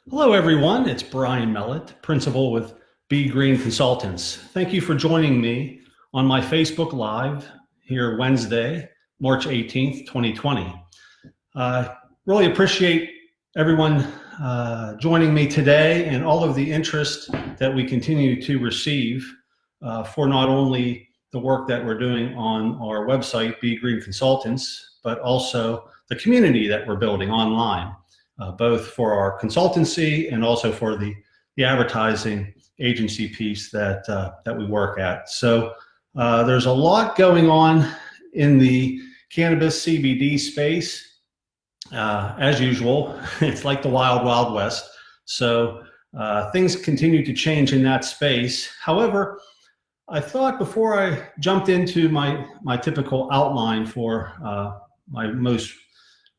Hello, everyone. It's Brian Mellett, principal with Be Green Consultants. Thank you for joining me on my Facebook Live here Wednesday, March 18th, 2020. Really appreciate everyone joining me today and all of the interest that we continue to receive for not only the work that we're doing on our website, Be Green Consultants, but also the community that we're building online. Both for our consultancy and also for the advertising agency piece that we work at. So there's a lot going on in the cannabis CBD space. As usual, it's like the wild, wild west. So things continue to change in that space. However, I thought before I jumped into my typical outline for my most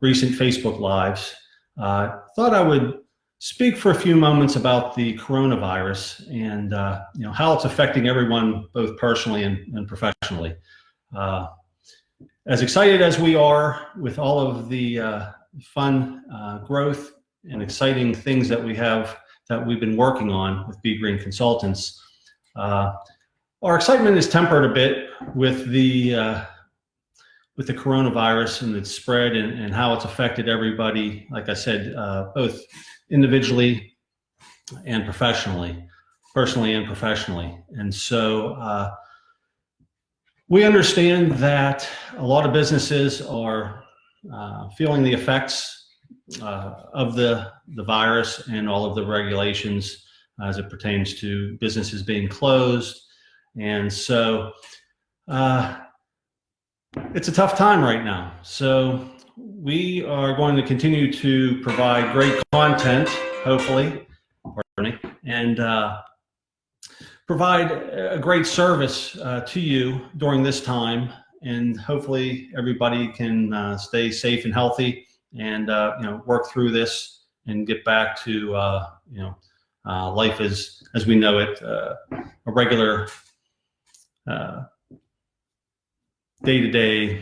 recent Facebook Lives, thought I would speak for a few moments about the coronavirus and how it's affecting everyone both personally and professionally. As excited as we are with all of the fun growth and exciting things that we've been working on with Be Green Consultants, our excitement is tempered a bit with the coronavirus and its spread and how it's affected everybody, like I said, both individually and professionally, personally and professionally. And so we understand that a lot of businesses are feeling the effects of the virus and all of the regulations as it pertains to businesses being closed. And so it's a tough time right now. So we are going to continue to provide great content, hopefully, and provide a great service to you during this time. And hopefully everybody can stay safe and healthy and work through this and get back to life as we know it, a regular day-to-day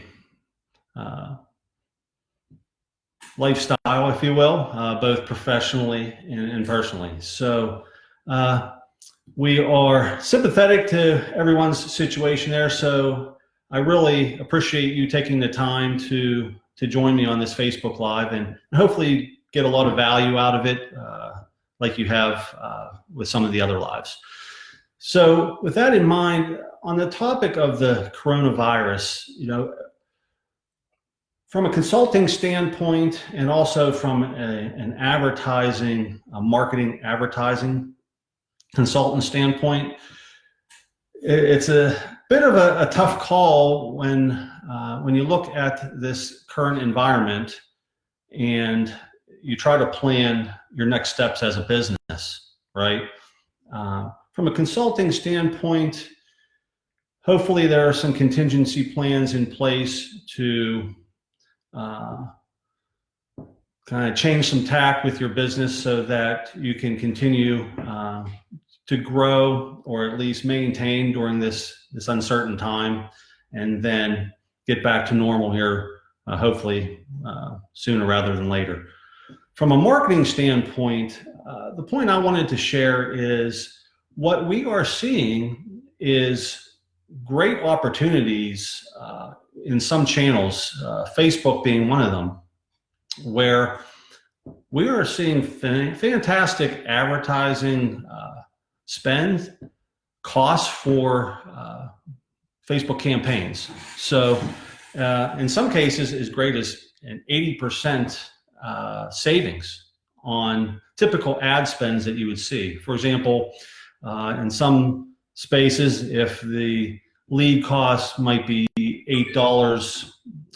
lifestyle, if you will, both professionally and personally. So we are sympathetic to everyone's situation there. So I really appreciate you taking the time to join me on this Facebook Live and hopefully get a lot of value out of it, like you have with some of the other lives. So with that in mind, on the topic of the coronavirus, from a consulting standpoint and also from an advertising, a marketing advertising consultant standpoint, it's a bit of a tough call when you look at this current environment and you try to plan your next steps as a business, right? From a consulting standpoint, hopefully there are some contingency plans in place to kind of change some tack with your business so that you can continue to grow or at least maintain during this uncertain time, and then get back to normal here, hopefully sooner rather than later. From a marketing standpoint, the point I wanted to share is what we are seeing is great opportunities in some channels, Facebook being one of them, where we are seeing fantastic advertising spend costs for Facebook campaigns. So in some cases, as great as an 80% savings on typical ad spends that you would see. For example, in some spaces, if the lead cost might be $8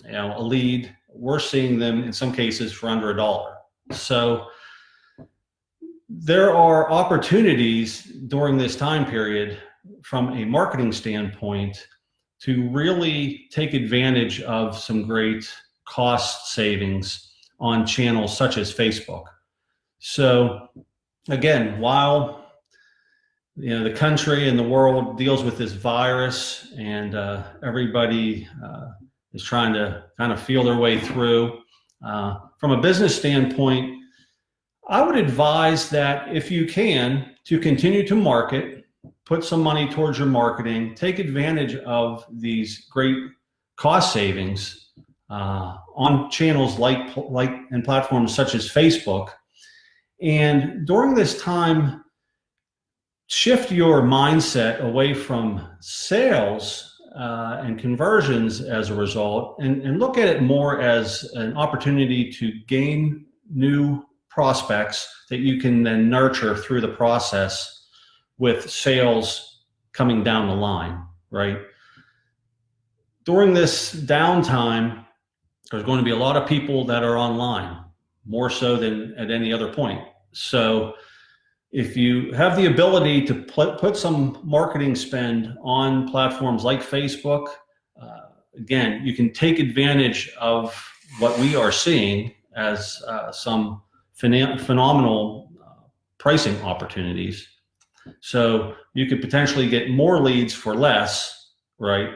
a lead, we're seeing them in some cases for under $1. So there are opportunities during this time period from a marketing standpoint to really take advantage of some great cost savings on channels such as Facebook. So again, while the country and the world deals with this virus and everybody is trying to kind of feel their way through, from a business standpoint, I would advise that if you can, to continue to market, put some money towards your marketing, take advantage of these great cost savings on channels like and platforms such as Facebook. And during this time, shift your mindset away from sales and conversions as a result, and look at it more as an opportunity to gain new prospects that you can then nurture through the process with sales coming down the line, right? During this downtime, there's going to be a lot of people that are online, more so than at any other point. So if you have the ability to put some marketing spend on platforms like Facebook, again, you can take advantage of what we are seeing as some phenomenal pricing opportunities. So you could potentially get more leads for less, right?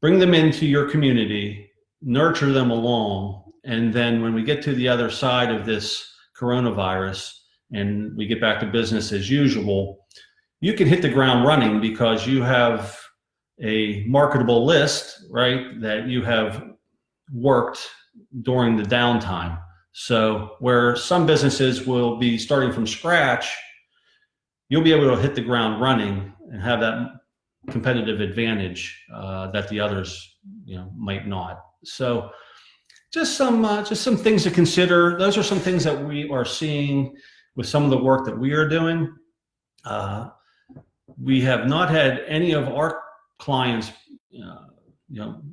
Bring them into your community, nurture them along, and then when we get to the other side of this coronavirus and we get back to business as usual, you can hit the ground running because you have a marketable list, right, that you have worked during the downtime. So where some businesses will be starting from scratch, you'll be able to hit the ground running and have that competitive advantage that the others, might not. So just some things to consider. Those are some things that we are seeing with some of the work that we are doing. We have not had any of our clients,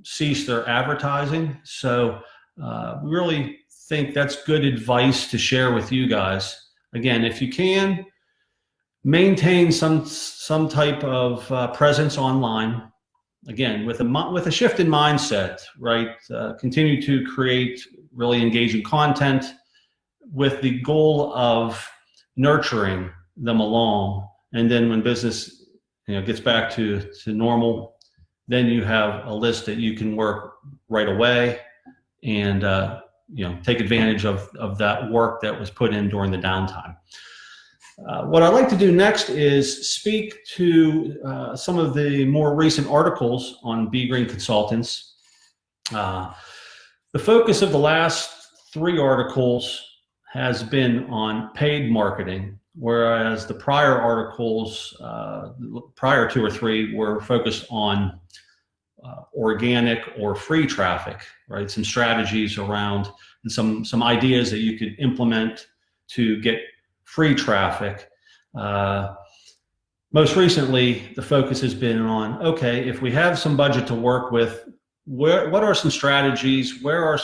cease their advertising. So we really think that's good advice to share with you guys. Again, if you can, maintain some type of presence online. Again, with a shift in mindset, right? Continue to create really engaging content with the goal of nurturing them along. And then when business gets back to normal, then you have a list that you can work right away and take advantage of that work that was put in during the downtime. What I'd like to do next is speak to some of the more recent articles on Be Green Consultants. The focus of the last 3 articles has been on paid marketing, whereas the prior articles, prior 2 or 3, were focused on organic or free traffic, right? Some strategies around and some ideas that you could implement to get free traffic. Most recently, the focus has been on, okay, if we have some budget to work with, what are some strategies? Where are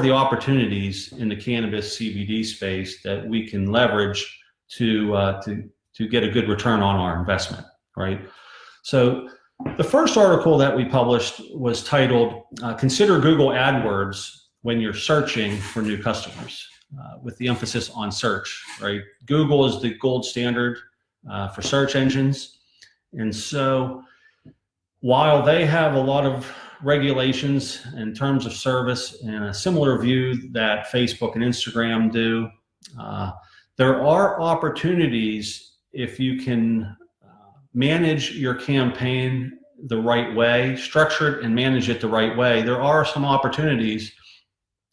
the opportunities in the cannabis CBD space that we can leverage to get a good return on our investment, right? So the first article that we published was titled, Consider Google AdWords When You're Searching for New Customers. With the emphasis on search, right? Google is the gold standard for search engines. And so while they have a lot of regulations in terms of service and a similar view that Facebook and Instagram do, there are opportunities if you can manage your campaign the right way, structure it and manage it the right way. There are some opportunities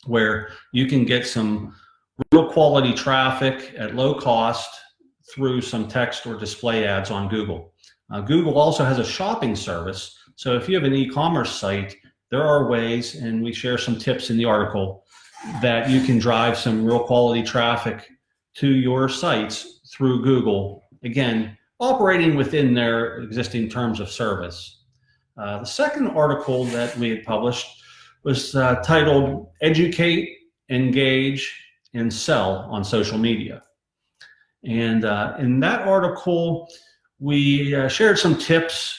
where you can get some real quality traffic at low cost through some text or display ads on Google. Google also has a shopping service. So if you have an e-commerce site, there are ways, and we share some tips in the article, that you can drive some real quality traffic to your sites through Google. Again, operating within their existing terms of service. The second article that we had published was titled Educate, Engage, and Sell on Social Media. And in that article, we shared some tips.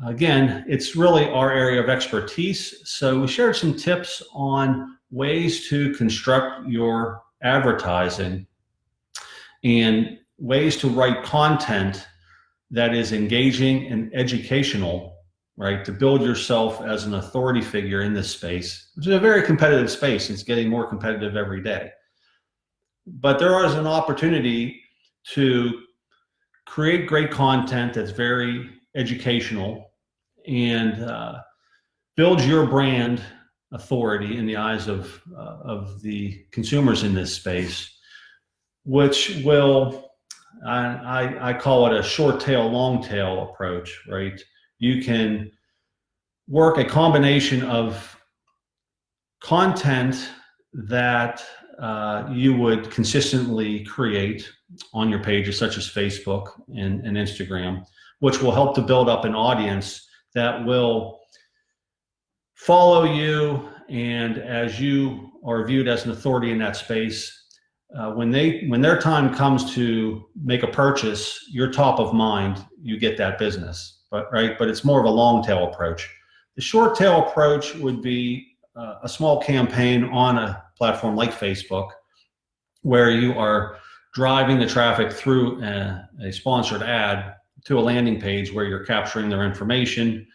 Again, it's really our area of expertise. So we shared some tips on ways to construct your advertising and ways to write content that is engaging and educational, right? To build yourself as an authority figure in this space, which is a very competitive space. It's getting more competitive every day. but there is an opportunity to create great content that's very educational and build your brand authority in the eyes of the consumers in this space, which will, I call it a short tail, long tail approach, right? You can work a combination of content that you would consistently create on your pages, such as Facebook and Instagram, which will help to build up an audience that will follow you. And as you are viewed as an authority in that space, when their time comes to make a purchase, you're top of mind, you get that business, but it's more of a long tail approach. The short tail approach would be a small campaign on a platform like Facebook, where you are driving the traffic through a sponsored ad to a landing page where you're capturing their information,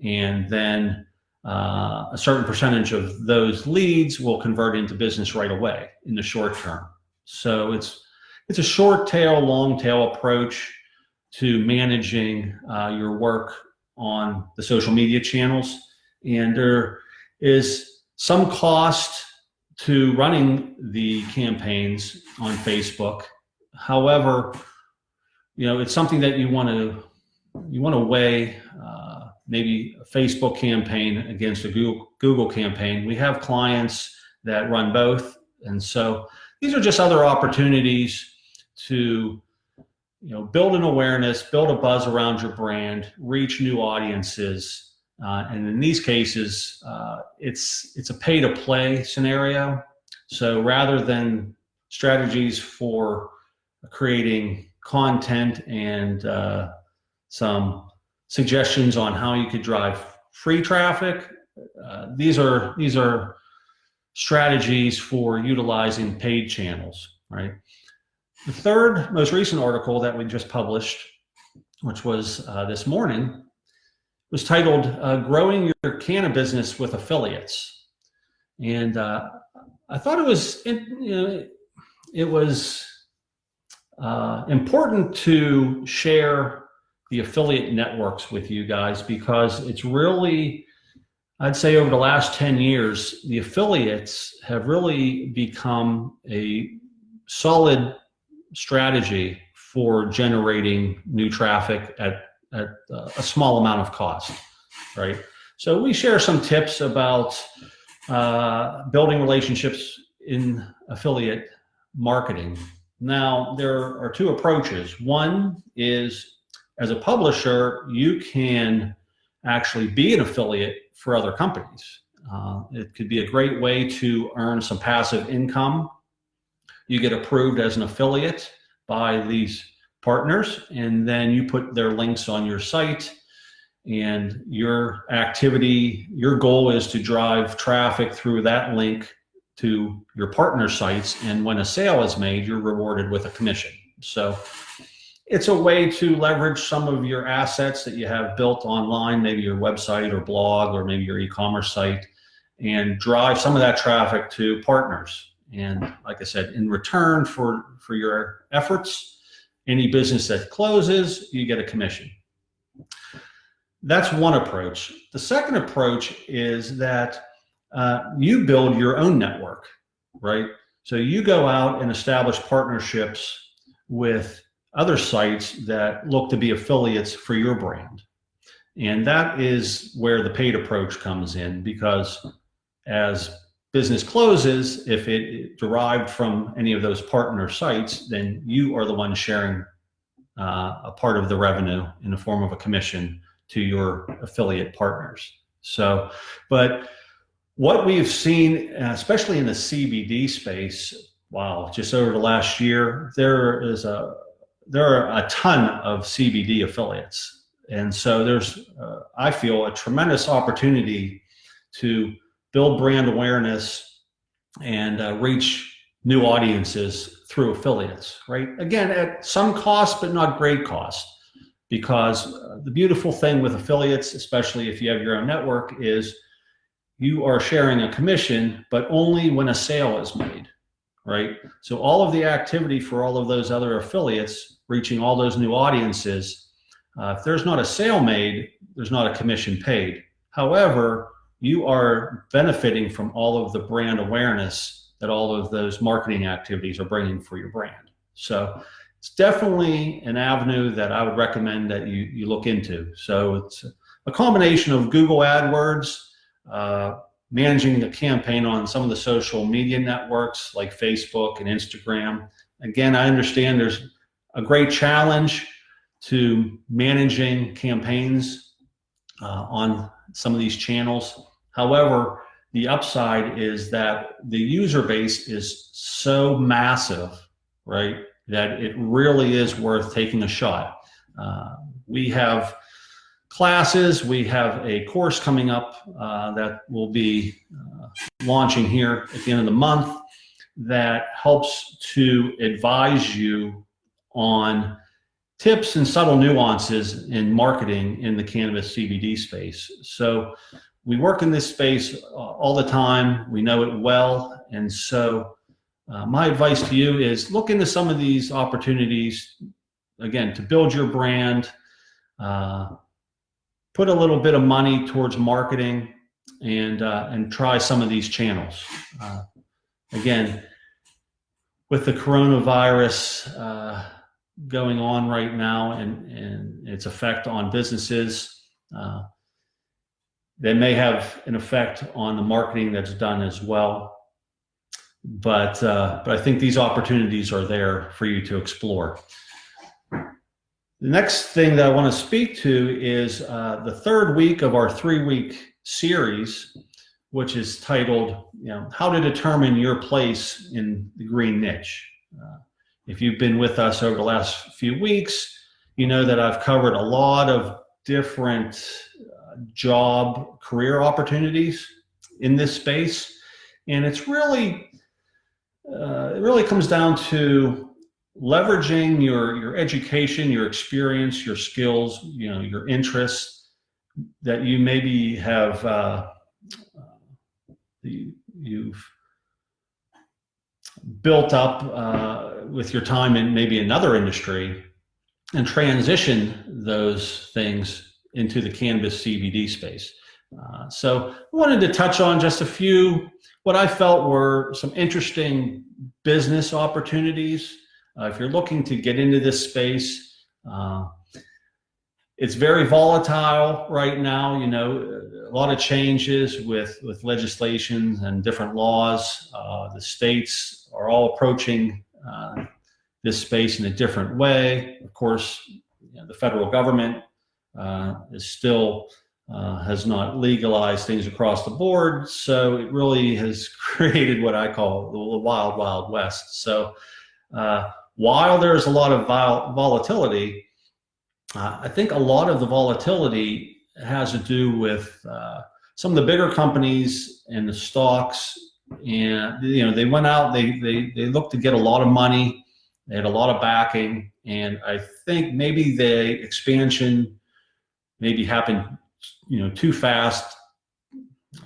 and then a certain percentage of those leads will convert into business right away in the short term. So it's a short tail, long tail approach to managing your work on the social media channels. And there is some cost to running the campaigns on Facebook. However, it's something that you want to weigh, maybe a Facebook campaign against a Google campaign. We have clients that run both, and so these are just other opportunities to build an awareness, build a buzz around your brand, reach new audiences. And in these cases, it's a pay-to-play scenario. So rather than strategies for creating content and some suggestions on how you could drive free traffic, these are strategies for utilizing paid channels, right? The third most recent article that we just published, which was this morning, was titled "Growing Your Cannabis Business with Affiliates," and I thought it was important to share the affiliate networks with you guys, because it's really, I'd say over the last 10 years, the affiliates have really become a solid strategy for generating new traffic at a small amount of cost, right? So we share some tips about building relationships in affiliate marketing. Now, there are two approaches. One is, as a publisher, you can actually be an affiliate for other companies. It could be a great way to earn some passive income. You get approved as an affiliate by these partners, and then you put their links on your site, and your goal is to drive traffic through that link to your partner sites, and when a sale is made, you're rewarded with a commission. So it's a way to leverage some of your assets that you have built online, maybe your website or blog, or maybe your e-commerce site, and drive some of that traffic to partners. And like I said, in return for your efforts, any business that closes, you get a commission. That's one approach. The second approach is that you build your own network, right? So you go out and establish partnerships with other sites that look to be affiliates for your brand. And that is where the paid approach comes in, because as business closes, if it derived from any of those partner sites, then you are the one sharing a part of the revenue in the form of a commission to your affiliate partners. So, but what we've seen, especially in the CBD space, just over the last year, there are a ton of CBD affiliates. And so there's, I feel, a tremendous opportunity to build brand awareness and reach new audiences through affiliates, right? Again, at some cost, but not great cost, because the beautiful thing with affiliates, especially if you have your own network, is you are sharing a commission, but only when a sale is made, right? So all of the activity for all of those other affiliates, reaching all those new audiences, if there's not a sale made, there's not a commission paid. However, you are benefiting from all of the brand awareness that all of those marketing activities are bringing for your brand. So it's definitely an avenue that I would recommend that you look into. So it's a combination of Google AdWords, managing a campaign on some of the social media networks like Facebook and Instagram. Again, I understand there's a great challenge to managing campaigns on some of these channels. However, the upside is that the user base is so massive, right, that it really is worth taking a shot. We have classes, we have a course coming up that will be launching here at the end of the month that helps to advise you on tips and subtle nuances in marketing in the cannabis CBD space. So we work in this space all the time. We know it well. And so my advice to you is look into some of these opportunities, again, to build your brand, put a little bit of money towards marketing, and try some of these channels. Again, with the coronavirus going on right now and its effect on businesses, they may have an effect on the marketing that's done as well. But I think these opportunities are there for you to explore. The next thing that I want to speak to is the third week of our 3-week series, which is titled, How to Determine Your Place in the Green Niche. If you've been with us over the last few weeks, you know that I've covered a lot of different job career opportunities in this space. And it's really, it really comes down to leveraging your education, your experience, your skills, your interests that you maybe have, you've built up with your time in maybe another industry, and transition those things into the cannabis CBD space. So I wanted to touch on just a few, what I felt were some interesting business opportunities. If you're looking to get into this space, it's very volatile right now. A lot of changes with legislations and different laws. The states are all approaching this space in a different way. Of course, the federal government is still has not legalized things across the board, so it really has created what I call the wild, wild west. So while there's a lot of volatility, I think a lot of the volatility has to do with some of the bigger companies and the stocks, and they went out, they looked to get a lot of money. They had a lot of backing, and I think maybe the expansion maybe happened, too fast,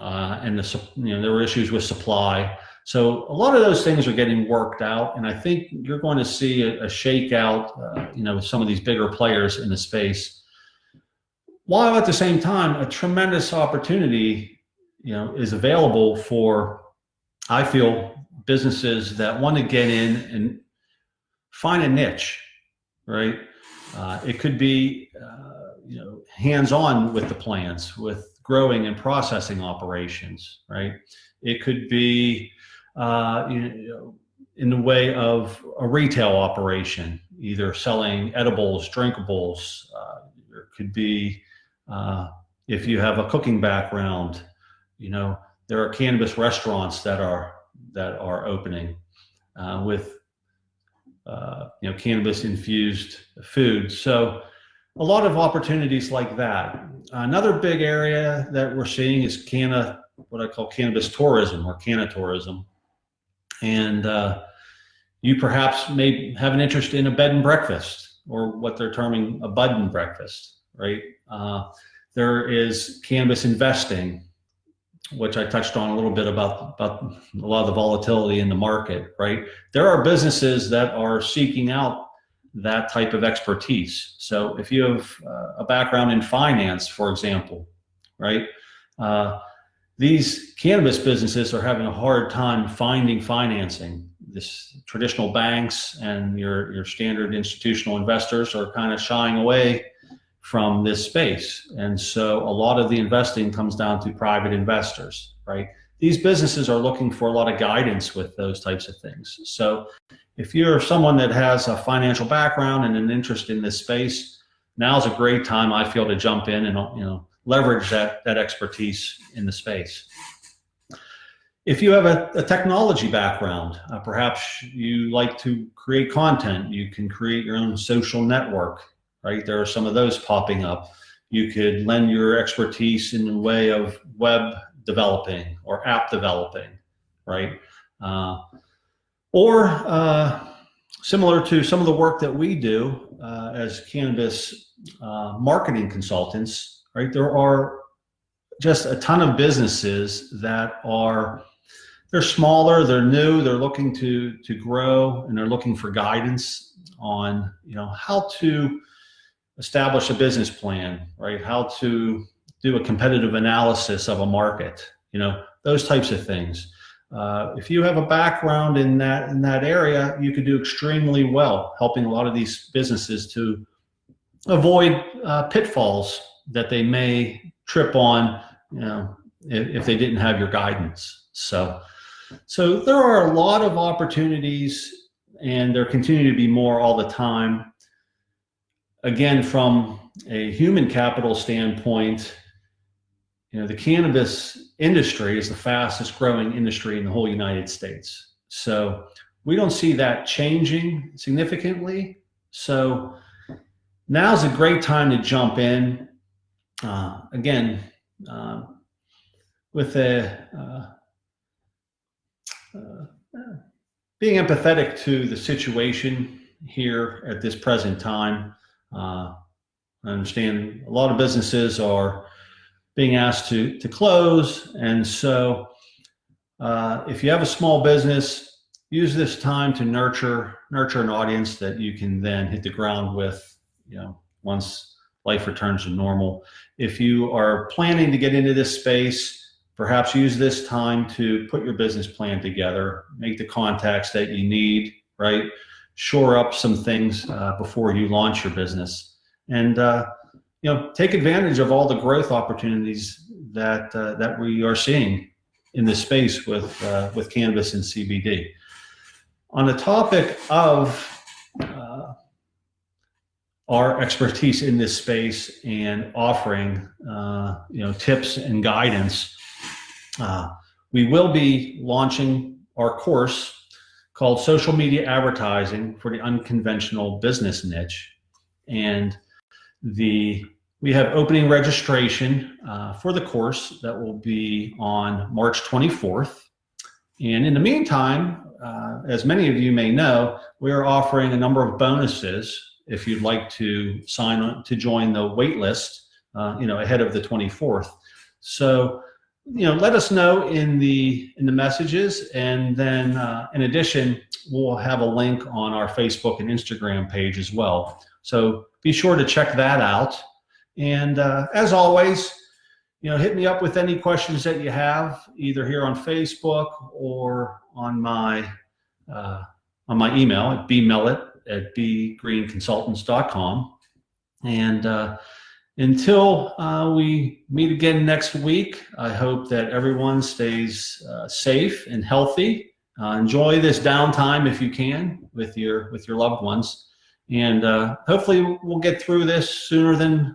and there were issues with supply. So a lot of those things are getting worked out, and I think you're going to see a shakeout, with some of these bigger players in the space, while at the same time a tremendous opportunity, is available for, I feel, businesses that want to get in and find a niche, right? It could be, hands-on with the plants, with growing and processing operations, right? It could be, in the way of a retail operation, either selling edibles, drinkables. There could be, if you have a cooking background, there are cannabis restaurants that are opening with cannabis infused food. So a lot of opportunities like that. Another big area that we're seeing is what I call cannabis tourism, or cannatourism. And you perhaps may have an interest in a bed and breakfast, or what they're terming a bud and breakfast, right? There is cannabis investing. which I touched on a little bit about a lot of the volatility in the market, right? There are businesses that are seeking out that type of expertise. So if you have a background in finance, for example, right? These cannabis businesses are having a hard time finding financing. This traditional banks and your standard institutional investors are kind of shying away from this space. And so a lot of the investing comes down to private investors, right? These businesses are looking for a lot of guidance with those types of things. So if you're someone that has a financial background and an interest in this space, now's a great time, I feel, to jump in and leverage that expertise in the space. If you have a technology background, perhaps you like to create content, you can create your own social network, right? There are some of those popping up. You could lend your expertise in the way of web developing or app developing, right? Or similar to some of the work that we do as cannabis marketing consultants, right? There are just a ton of businesses that they're smaller, they're new, they're looking to grow, and they're looking for guidance on how to establish a business plan, right? How to do a competitive analysis of a market, those types of things. If you have a background in that area, you could do extremely well helping a lot of these businesses to avoid pitfalls that they may trip on, if they didn't have your guidance. So there are a lot of opportunities, and there continue to be more all the time. Again, from a human capital standpoint, the cannabis industry is the fastest growing industry in the whole United States. So we don't see that changing significantly. So now's a great time to jump in. Again, with being empathetic to the situation here at this present time. I understand a lot of businesses are being asked to close, and so if you have a small business, use this time to nurture an audience that you can then hit the ground with, once life returns to normal. If you are planning to get into this space, perhaps use this time to put your business plan together, make the contacts that you need, right? Shore up some things before you launch your business, and take advantage of all the growth opportunities that we are seeing in this space with cannabis and CBD. On the topic of our expertise in this space and offering tips and guidance, we will be launching our course called Social Media Advertising for the Unconventional Business Niche. And we have opening registration for the course that will be on March 24th. And in the meantime, as many of you may know, we are offering a number of bonuses if you'd like to sign on to join the wait list, ahead of the 24th. So, let us know in the messages, and then in addition, we'll have a link on our Facebook and Instagram page as well. So be sure to check that out. And as always, hit me up with any questions that you have, either here on Facebook or on my email at bmellet@bgreenconsultants.com. And until we meet again next week, I hope that everyone stays safe and healthy. Enjoy this downtime if you can with your loved ones, and hopefully we'll get through this sooner than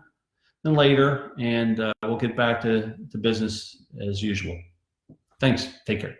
later, and we'll get back to business as usual. Thanks. Take care.